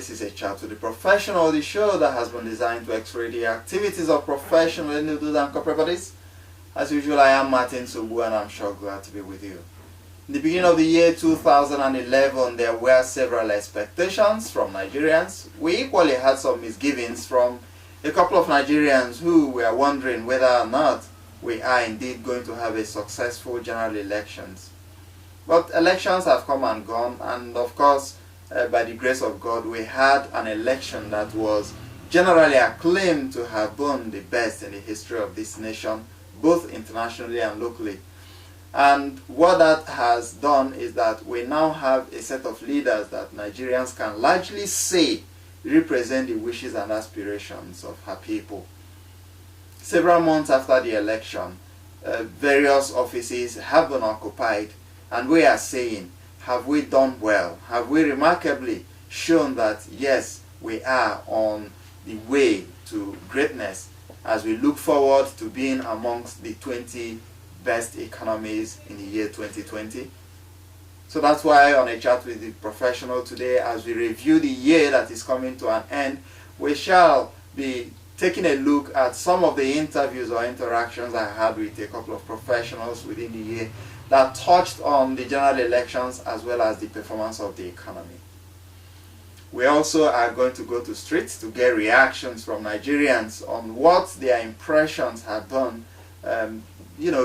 This is a chat to the professional, the show that has been designed to x-ray the activities of professional individuals and corporate bodies. As usual, I am Martin Subu and I'm sure glad to be with you. In the beginning of the year 2011, there were several expectations from Nigerians. We equally had some misgivings from a couple of Nigerians who were wondering whether or not we are indeed going to have a successful general elections. But elections have come and gone, and of course, by the grace of God, we had an election that was generally acclaimed to have been the best in the history of this nation, both internationally and locally. And what that has done is that we now have a set of leaders that Nigerians can largely say represent the wishes and aspirations of her people. Several months after the election, various offices have been occupied, and we are saying, have we done well? Have we remarkably shown that, yes, we are on the way to greatness as we look forward to being amongst the 20 best economies in the year 2020? So that's why on a chat with the professional today, as we review the year that is coming to an end, we shall be taking a look at some of the interviews or interactions I had with a couple of professionals within the year that touched on the general elections as well as the performance of the economy. We also are going to go to streets to get reactions from Nigerians on what their impressions have been,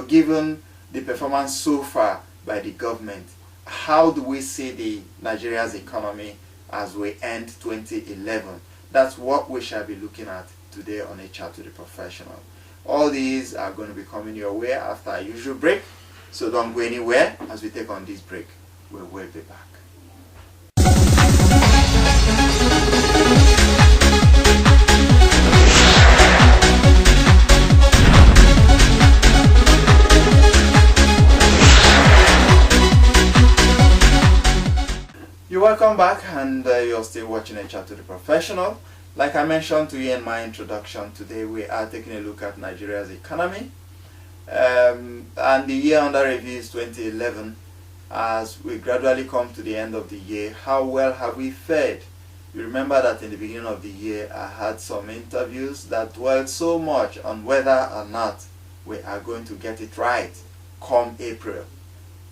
given the performance so far by the government. How do we see the Nigeria's economy as we end 2011? That's what we shall be looking at today on a chat to the professional. All these are going to be coming your way after our usual break. So don't go anywhere as we take on this break. We will be back. You're welcome back, and you're still watching a chat to the professional. Like I mentioned to you in my introduction, today we are taking a look at Nigeria's economy. And the year under review is 2011. As we gradually come to the end of the year, how well have we fared? You remember that in the beginning of the year I had some interviews that dwelled so much on whether or not we are going to get it right come April.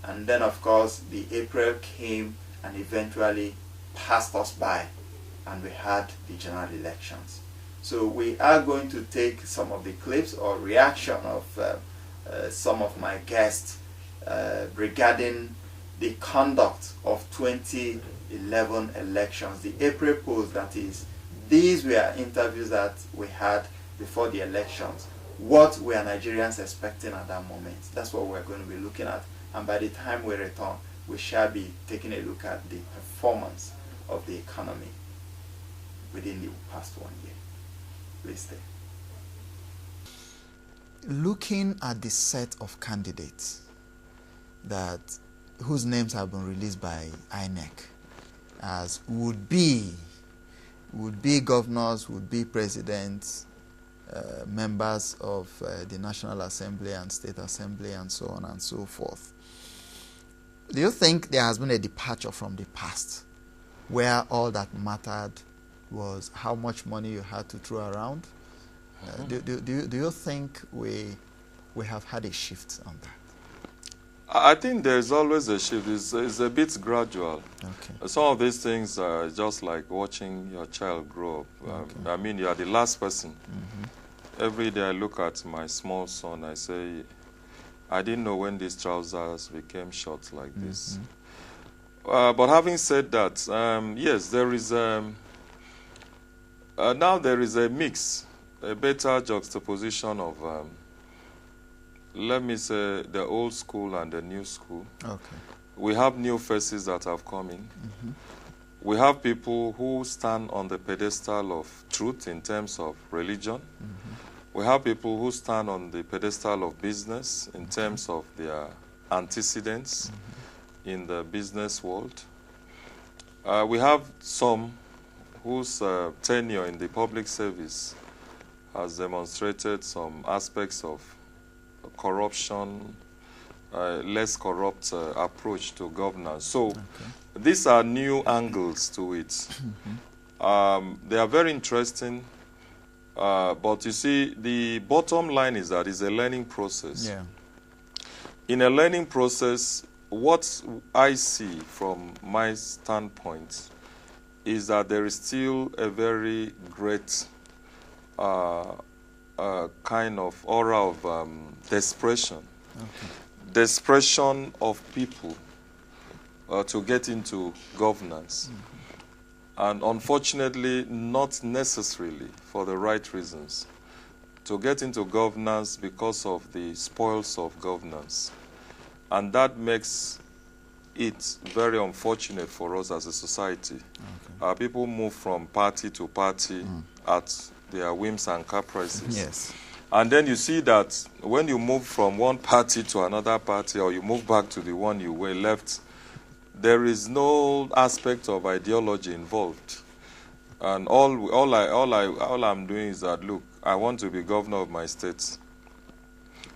And then of course the April came and eventually passed us by, and we had the general elections. So we are going to take some of the clips or reaction of some of my guests regarding the conduct of 2011 elections, the April polls, that is. These were interviews that we had before the elections. What were Nigerians expecting at that moment? That's what we're going to be looking at. And by the time we return, we shall be taking a look at the performance of the economy within the past 1 year. Please stay. Looking at the set of candidates whose names have been released by INEC as would be governors, would be presidents, members of the National Assembly and State Assembly, and so on and so forth. Do you think there has been a departure from the past where all that mattered was how much money you had to throw around? Do you think we have had a shift on that? I think there's always a shift. It's a bit gradual. Okay. Some of these things are just like watching your child grow up. Okay. I mean, you are the last person. Mm-hmm. Every day I look at my small son, I say, I didn't know when these trousers became short like this. Mm-hmm. But having said that, yes, there is now there is a mix, a better juxtaposition of, let me say, the old school and the new school. Okay. We have new faces that have come in. Mm-hmm. We have people who stand on the pedestal of truth in terms of religion. Mm-hmm. We have people who stand on the pedestal of business in terms of their antecedents in the business world. We have some whose tenure in the public service has demonstrated some aspects of corruption, less corrupt approach to governance. So these are new angles to it. They are very interesting, but you see, the bottom line is that it's a learning process. Yeah. In a learning process, what I see from my standpoint is that there is still a very great kind of aura of desperation. Okay. Desperation of people to get into governance. And unfortunately, not necessarily for the right reasons. To get into governance because of the spoils of governance. And that makes it very unfortunate for us as a society. Okay. People move from party to party at their whims and caprices. Yes. And then you see that when you move from one party to another party, or you move back to the one you were left, there is no aspect of ideology involved. And all I'm doing is that, look, I want to be governor of my state.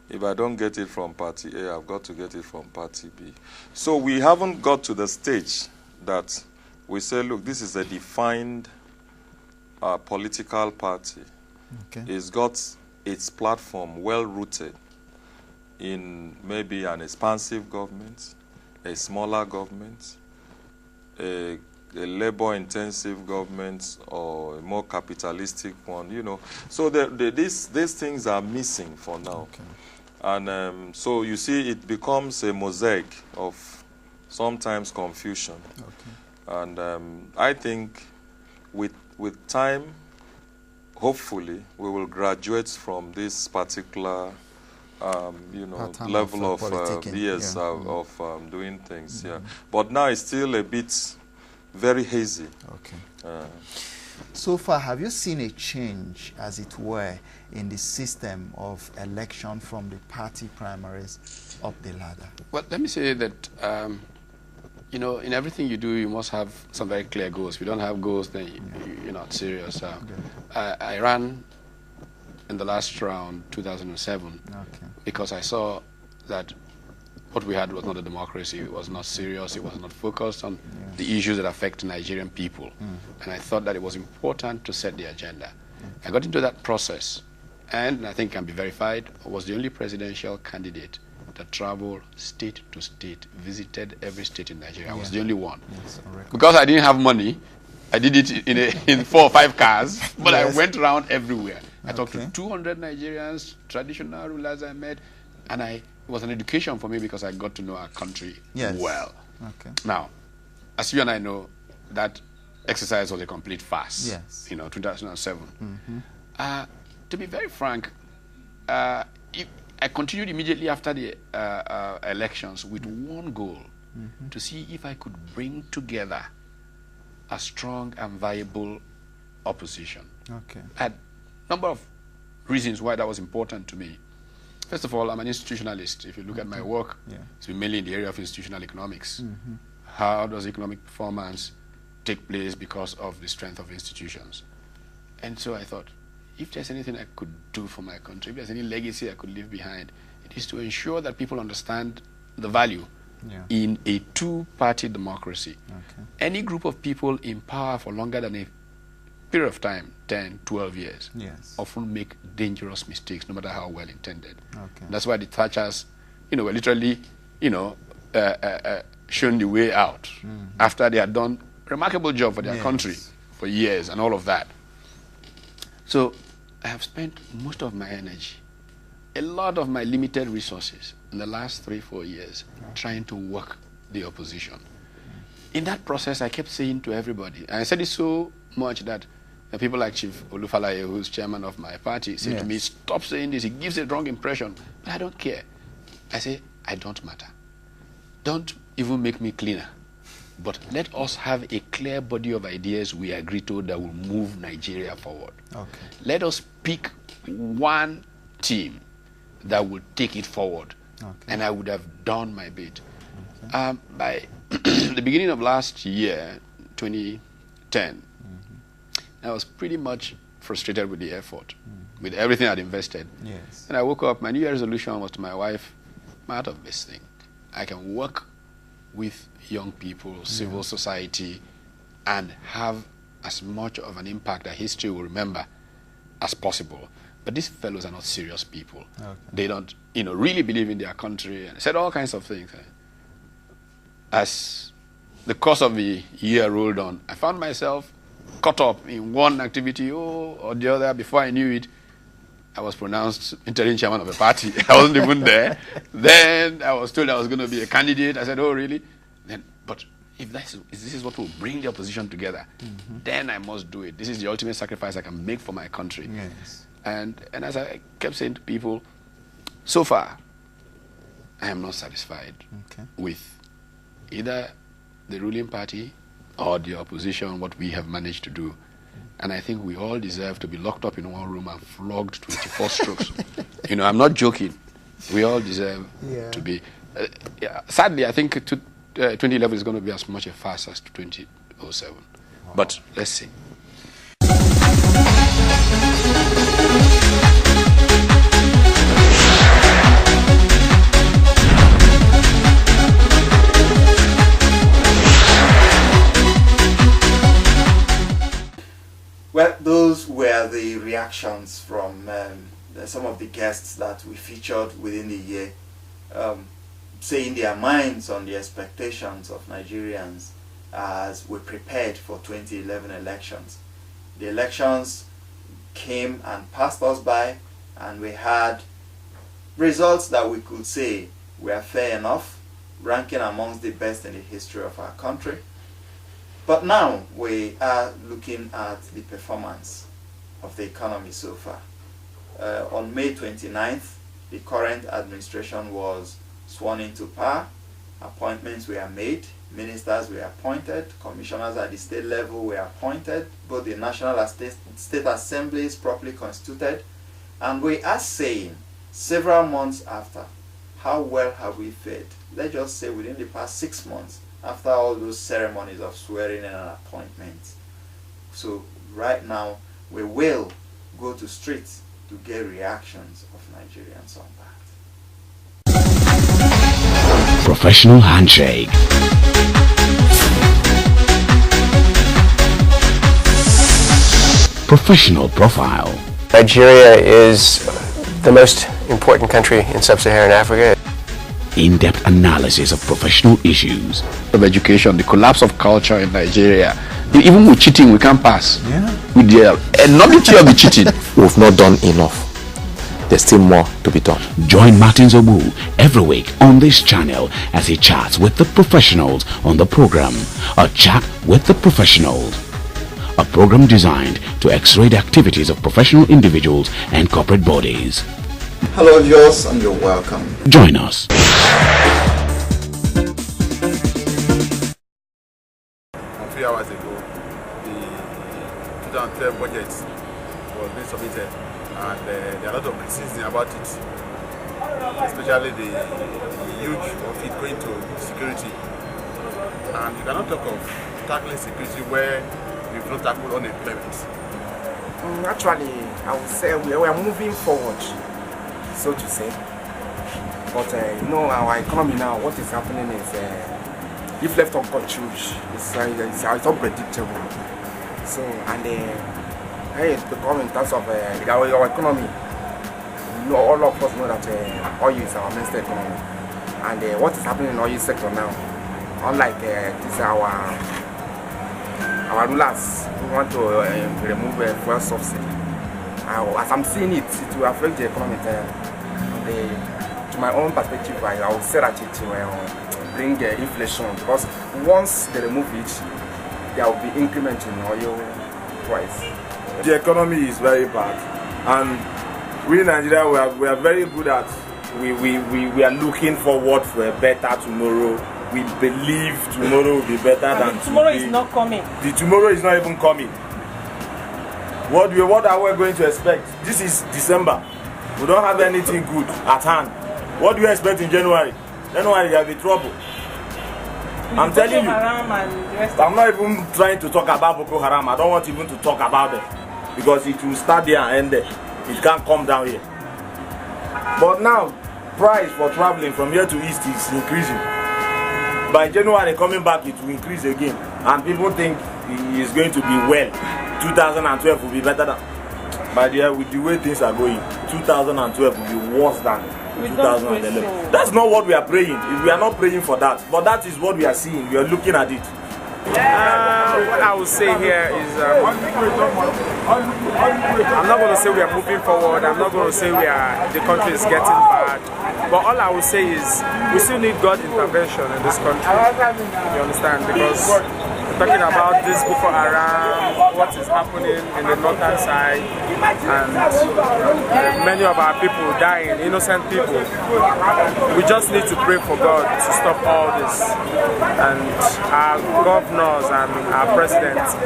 If I don't get it from party A, I've got to get it from party B. So we haven't got to the stage that we say, look, this is a defined political party. Okay. It's got its platform well-rooted in maybe an expansive government, a smaller government, a labor-intensive government, or a more capitalistic one, you know. So these things are missing for now. Okay. And so you see it becomes a mosaic of sometimes confusion. Okay. And I think with time, hopefully, we will graduate from this particular level of doing things. Yeah, but now it's still a bit very hazy. Okay. So far, have you seen a change, as it were, in the system of election from the party primaries up the ladder? Well, let me say that in everything you do, you must have some very clear goals. If you don't have goals, then you're not serious. I ran in the last round, 2007, because I saw that what we had was not a democracy. It was not serious. It was not focused on the issues that affect Nigerian people. And I thought that it was important to set the agenda. I got into that process, and I think can be verified, was the only presidential candidate that traveled state to state, visited every state in Nigeria. I was the only one. Yes, because I didn't have money, I did it in 4 or 5 cars, but I went around everywhere. I talked to 200 Nigerians, traditional rulers I met, and it was an education for me because I got to know our country well. Okay. Now, as you and I know, that exercise was a complete farce. Yes. 2007. To be very frank, I continued immediately after the elections with one goal, to see if I could bring together a strong and viable opposition. Okay. I had a number of reasons why that was important to me. First of all, I'm an institutionalist. If you look at my work, it's been mainly in the area of institutional economics. How does economic performance take place because of the strength of institutions? And so I thought, if there's anything I could do for my country, if there's any legacy I could leave behind, it is to ensure that people understand the value in a two-party democracy. Okay. Any group of people in power for longer than a period of time, 10, 12 years, often make dangerous mistakes, no matter how well intended. Okay. That's why the Thatchers, were literally, shown the way out after they had done a remarkable job for their country for years and all of that. So I have spent most of my energy, a lot of my limited resources in the last 3-4 years trying to work the opposition. In that process, I kept saying to everybody, and I said it so much that people like Chief Olufalaye, who's chairman of my party, said to me, stop saying this, it gives a wrong impression. But I don't care. I say, I don't matter. Don't even make me cleaner. But let us have a clear body of ideas we agree to that will move Nigeria forward. Okay. Let us pick one team that will take it forward. Okay. And I would have done my bit. Okay. By the beginning of last year, 2010, I was pretty much frustrated with the effort, with everything I'd invested. Yes. And I woke up, my New Year resolution was to my wife, I'm out of this thing. I can work with young people, civil society, and have as much of an impact that history will remember as possible. But these fellows are not serious people. Okay. They don't, really believe in their country and said all kinds of things. As the course of the year rolled on, I found myself caught up in one activity or the other. Before I knew it, I was pronounced interim chairman of a party. I wasn't even there. Then I was told I was going to be a candidate. I said, oh, really? But if this is what will bring the opposition together, then I must do it. This is the ultimate sacrifice I can make for my country. Yes. And as I kept saying to people, so far, I am not satisfied with either the ruling party or the opposition, what we have managed to do. And I think we all deserve to be locked up in one room and flogged 24 strokes. I'm not joking. We all deserve to be. Sadly, I think 2011 is going to be as much a farce as 2007. Wow. But let's see. Well, those were the reactions from some of the guests that we featured within the year, saying their minds on the expectations of Nigerians as we prepared for 2011 elections. The elections came and passed us by, and we had results that we could say were fair enough, ranking amongst the best in the history of our country. But now we are looking at the performance of the economy so far. On May 29th, the current administration was sworn into power. Appointments were made, ministers were appointed, commissioners at the state level were appointed, both the national and state assemblies properly constituted. And we are saying, several months after, how well have we fared? Let's just say within the past 6 months, after all those ceremonies of swearing in and appointments. So right now, we will go to streets to get reactions of Nigerians on that. Professional handshake. Professional profile. Nigeria is the most important country in sub-Saharan Africa. In-depth analysis of professional issues. Of education, the collapse of culture in Nigeria. Even with cheating, we can't pass. Yeah. With the enormity of the cheating. We've not done enough. There's still more to be done. Join Martin Zobu every week on this channel as he chats with the professionals on the program. A chat with the professionals. A program designed to x-ray the activities of professional individuals and corporate bodies. Hello, Jos, and you're welcome. Join us. A few hours ago, the 2012 budget was being submitted, and there are a lot of criticism about it, especially the huge of it going to security. And you cannot talk of tackling security where you've not tackled unemployment. Actually, I would say we are moving forward, so to say. But our economy now, what is happening is, if left uncontrolled, it's unpredictable. So, and it's becoming in terms of our economy. All of us know that oil is our mainstay economy, and what is happening in the oil sector now, unlike this our rulers who want to remove fuel subsidy. As I'm seeing it, it will affect the economy. To my own perspective, I would say that it will bring inflation, because once they remove it, there will be increment in oil price. The economy is very bad, and we in Nigeria we are very good at we are looking forward for a better tomorrow. We believe tomorrow will be better than tomorrow today. is not coming. The tomorrow is not even coming. What are we going to expect? This is December. We don't have anything good at hand. What do you expect in January? January there will be trouble. I'm telling you. I'm not even trying to talk about Boko Haram. I don't want even to talk about it, because it will start there and end there. It can't come down here. But now, price for traveling from here to east is increasing. By January coming back, it will increase again, and people think he is going to be well. 2012 will be better than. But yeah, with the way things are going, 2012 will be worse than 2011. That's not what we are praying. We are not praying for that. But that is what we are seeing. We are looking at it. What I would say here is I'm not going to say we are moving forward. I'm not going to say the country is getting bad. But all I will say is we still need God's intervention in this country. You understand? Because we're talking about this Boko Haram, what is happening in the northern side, and many of our people dying, innocent people. We just need to pray for God to stop all this. And our governors and our presidents,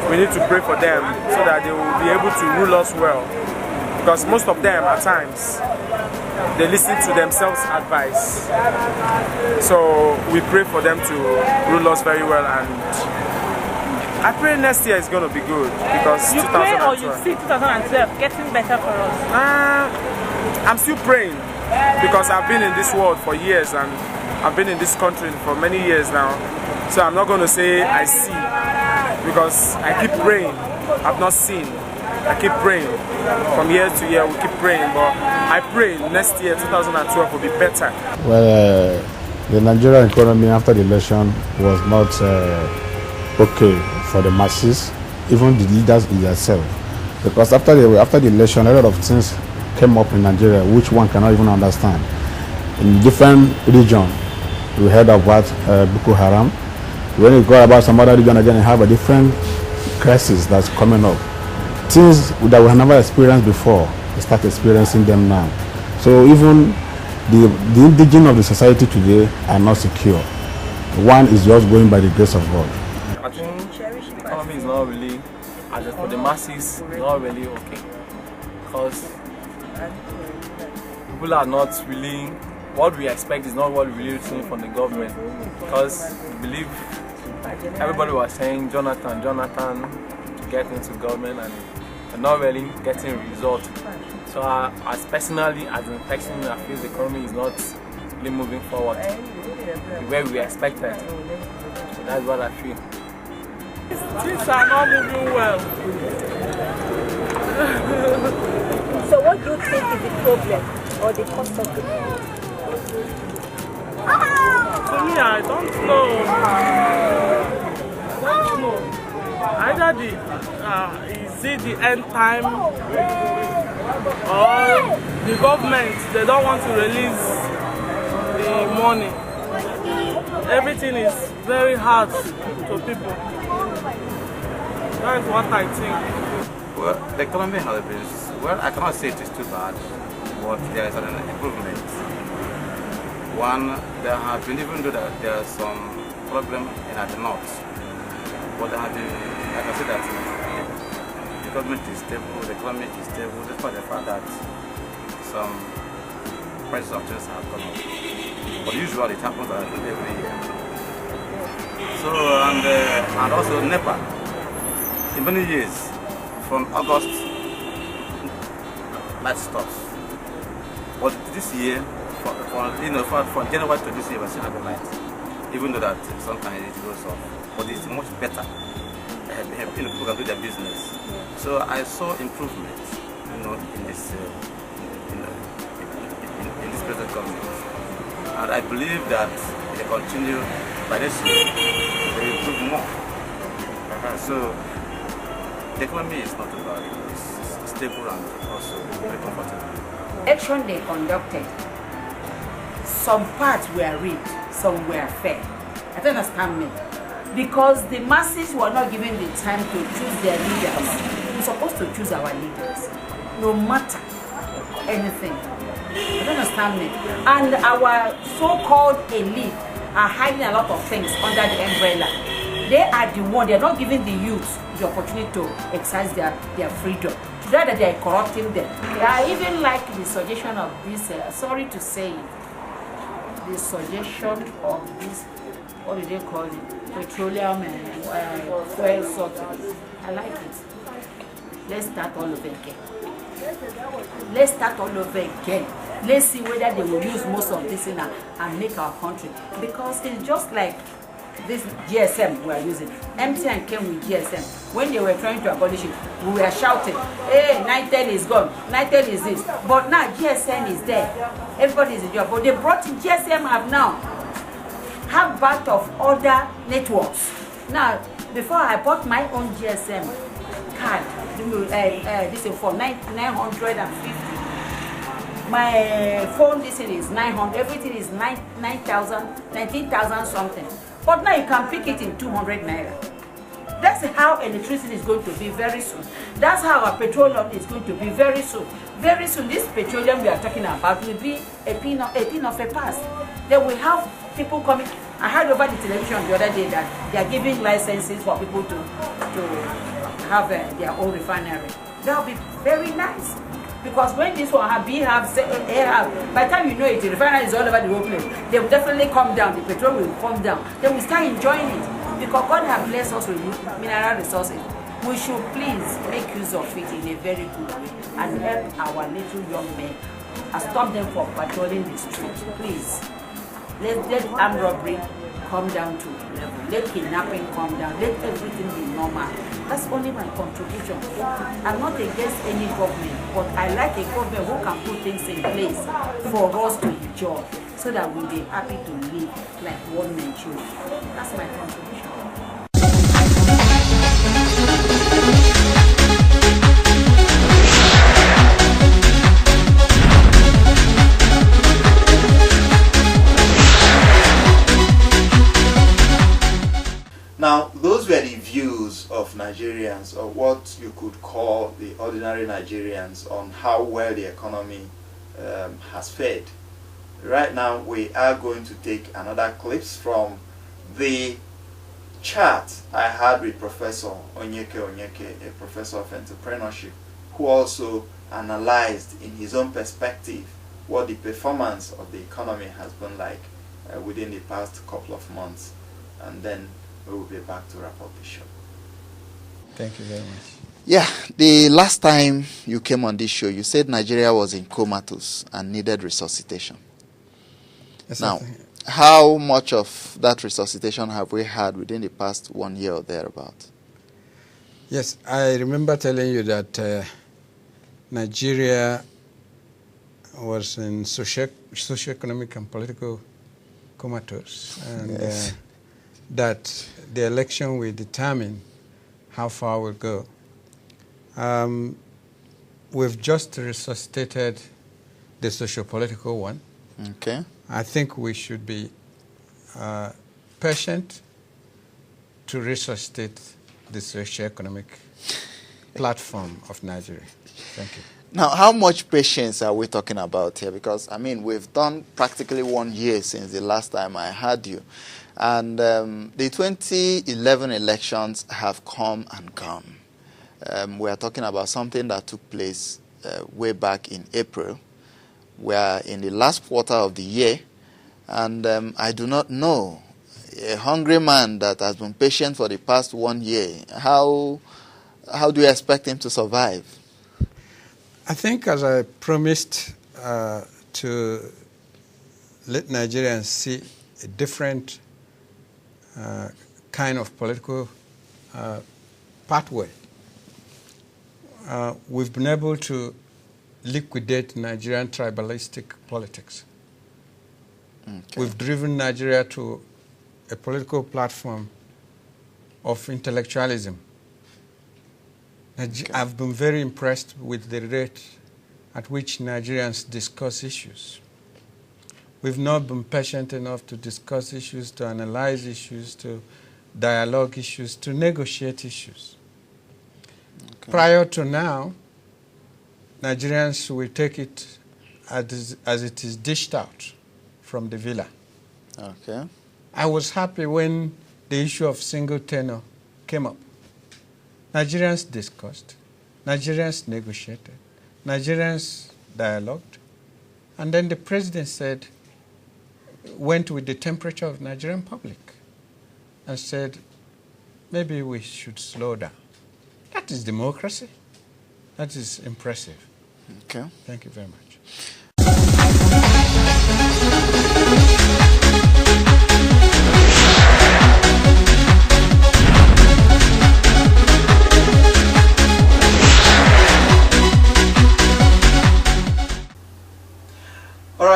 we need to pray for them so that they will be able to rule us well. Because most of them, at times, they listen to themselves' advice. So we pray for them to rule us very well, and I pray next year is going to be good, because you pray or you see 2012 getting better for us? I'm still praying, because I've been in this world for years and I've been in this country for many years now. So I'm not going to say I see, because I keep praying. I've not seen. I keep praying. From year to year we keep praying, but I pray next year 2012 will be better. Well, the Nigerian economy after the election was not okay for the masses, even the leaders in themselves. Because after the election, a lot of things came up in Nigeria which one cannot even understand. In different regions, we heard about Boko Haram. When you go about some other region again, you have a different crisis that's coming up. Things that we have never experienced before, we start experiencing them now. So even the indigenous of the society today are not secure. One is just going by the grace of God. I think the economy is not really, as for the masses, not really okay. Because people are not really, what we expect is not what we really see from the government. Because we believe, everybody was saying Jonathan to get into government, and they're not really getting results. So as personally, as a person, I feel the economy is not really moving forward the way we expected. So that's what I feel. Things are not moving well. So what do you think is the problem or the cause of the problem? To me, I don't know. Either is it the end time, or the government, they don't want to release the money. Everything is very hard to people. That is what I think. Well, the economy has been, well, I cannot say it is too bad, but there is an improvement. One, there have been, even though there are some problem in the north, but there have been, I can say that the government is stable, the economy is stable, despite the fact that some prices of things have gone up. But usually it happens every year. So, and also NEPA, in many years, from August, light stops. But this year, from January to this year, we still have a light, even though that sometimes it goes off. But it's much better. People can do their business. So I saw improvement, in this in this present government, and I believe that if they continue by this year, they will improve more. So the economy is not too bad. It's stable and also very comfortable. Election they conducted, some parts were rigged, some were fair. I don't understand me. Because the masses were not given the time to choose their leaders. We're supposed to choose our leaders, no matter anything. You don't understand me? And our so-called elite are hiding a lot of things under the umbrella. They are the one, they're not giving the youth the opportunity to exercise their freedom. Rather, they are corrupting them. I even like the suggestion of this, sorry to say it, the suggestion of this, what do they call it? Petroleum and fuel subsidies. I like it. Let's start all over again. Let's start all over again. Let's see whether they will use most of this in and make our country. Because it's just like this GSM we are using. MTN came with GSM. When they were trying to abolish it, we were shouting, hey, Nitel is gone, Nitel is this. But now GSM is there. Everybody is in job. But they brought in GSM have part of other networks. Now, before I bought my own GSM card, this is for 950. My phone, this is 900, everything is 9,000, 19,000 something. But now you can pick it in 200 naira. That's how electricity is going to be very soon. That's how our petroleum is going to be very soon. Very soon, this petroleum we are talking about will be a thing of a past. Then we have people coming. I heard over the television the other day that they are giving licenses for people to have their own refinery. That will be very nice. Because when this one by the time you know it, the refinery is all over the whole place. They will definitely come down, the petrol will come down. Then we start enjoying it. Because God has blessed us with mineral resources. We should please make use of it in a very good way and help our little young men and stop them from patrolling the streets. Please. Let armed robbery come down to level. Let kidnapping come down. Let everything be normal. That's only my contribution. I'm not against any government, but I like a government who can put things in place for us to enjoy so that we'll be happy to live like one Nigeria. That's my contribution. Now, those were the views of Nigerians, or what you could call the ordinary Nigerians, on how well the economy has fared. Right now, we are going to take another clips from the chat I had with Professor Onyeke, a professor of entrepreneurship, who also analyzed in his own perspective what the performance of the economy has been like within the past couple of months. And then we will be back to wrap up the show. Thank you very much. Yeah, the last time you came on this show, you said Nigeria was in comatose and needed resuscitation. Yes, now, how much of that resuscitation have we had within the past 1 year or thereabout? Yes, I remember telling you that Nigeria was in socio-economic and political comatose, and yes, that the election will determine how far we'll go. We've just resuscitated the socio-political one. Okay. I think we should be patient to resuscitate the socio-economic platform of Nigeria. Thank you. Now, how much patience are we talking about here? Because, I mean, we've done practically 1 year since the last time I had you. And the 2011 elections have come and gone. We are talking about something that took place way back in April. We are in the last quarter of the year, and I do not know a hungry man that has been patient for the past 1 year. How do you expect him to survive? I think, as I promised to let Nigerians see a different kind of political pathway, we've been able to liquidate Nigerian tribalistic politics. Okay. We've driven Nigeria to a political platform of intellectualism. Okay. I've been very impressed with the rate at which Nigerians discuss issues. We've not been patient enough to discuss issues, to analyze issues, to dialogue issues, to negotiate issues. Okay. Prior to now, Nigerians will take it as it is dished out from the villa. Okay. I was happy when the issue of single tenure came up. Nigerians discussed, Nigerians negotiated, Nigerians dialogued, and then the president went with the temperature of Nigerian public and said, maybe we should slow down. That is democracy. That is impressive. Okay. Thank you very much.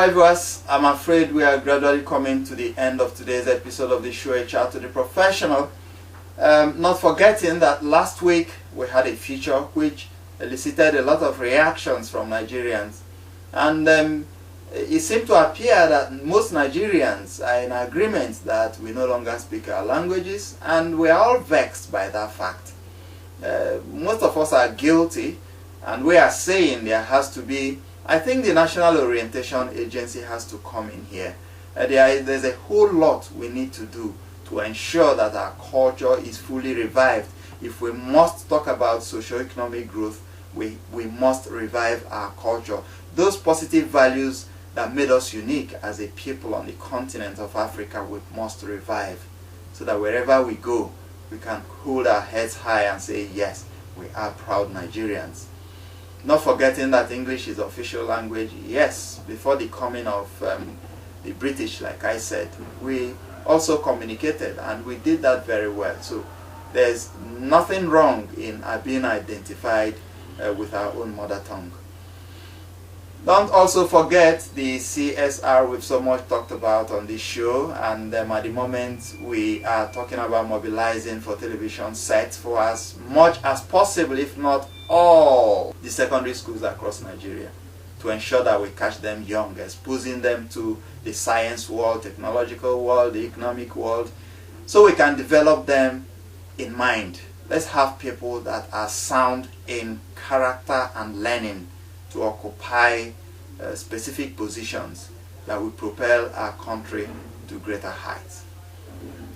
Well, viewers, I'm afraid we are gradually coming to the end of today's episode of the show, A Chat to the Professional. Not forgetting that last week we had a feature which elicited a lot of reactions from Nigerians. And it seemed to appear that most Nigerians are in agreement that we no longer speak our languages, and we are all vexed by that fact. Most of us are guilty, and we are saying there has to be, I think the National Orientation Agency has to come in here. There's a whole lot we need to do to ensure that our culture is fully revived. If we must talk about socio-economic growth, we must revive our culture. Those positive values that made us unique as a people on the continent of Africa, we must revive, so that wherever we go, we can hold our heads high and say, yes, we are proud Nigerians. Not forgetting that English is official language. Yes, before the coming of the British, like I said, we also communicated, and we did that very well. So there's nothing wrong in being identified with our own mother tongue. Don't also forget the CSR we've so much talked about on this show, and at the moment we are talking about mobilizing for television sets for as much as possible, if not all, the secondary schools across Nigeria, to ensure that we catch them young, exposing them to the science world, technological world, the economic world, so we can develop them in mind. Let's have people that are sound in character and learning to occupy specific positions that will propel our country to greater heights.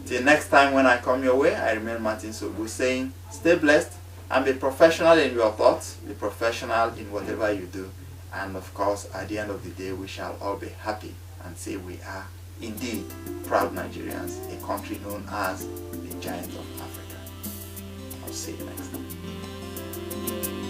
Till next time when I come your way, I remain Martin Sobu saying, stay blessed and be professional in your thoughts, be professional in whatever you do, and of course at the end of the day we shall all be happy and say we are indeed proud Nigerians, a country known as the giant of Africa. I'll see you next time.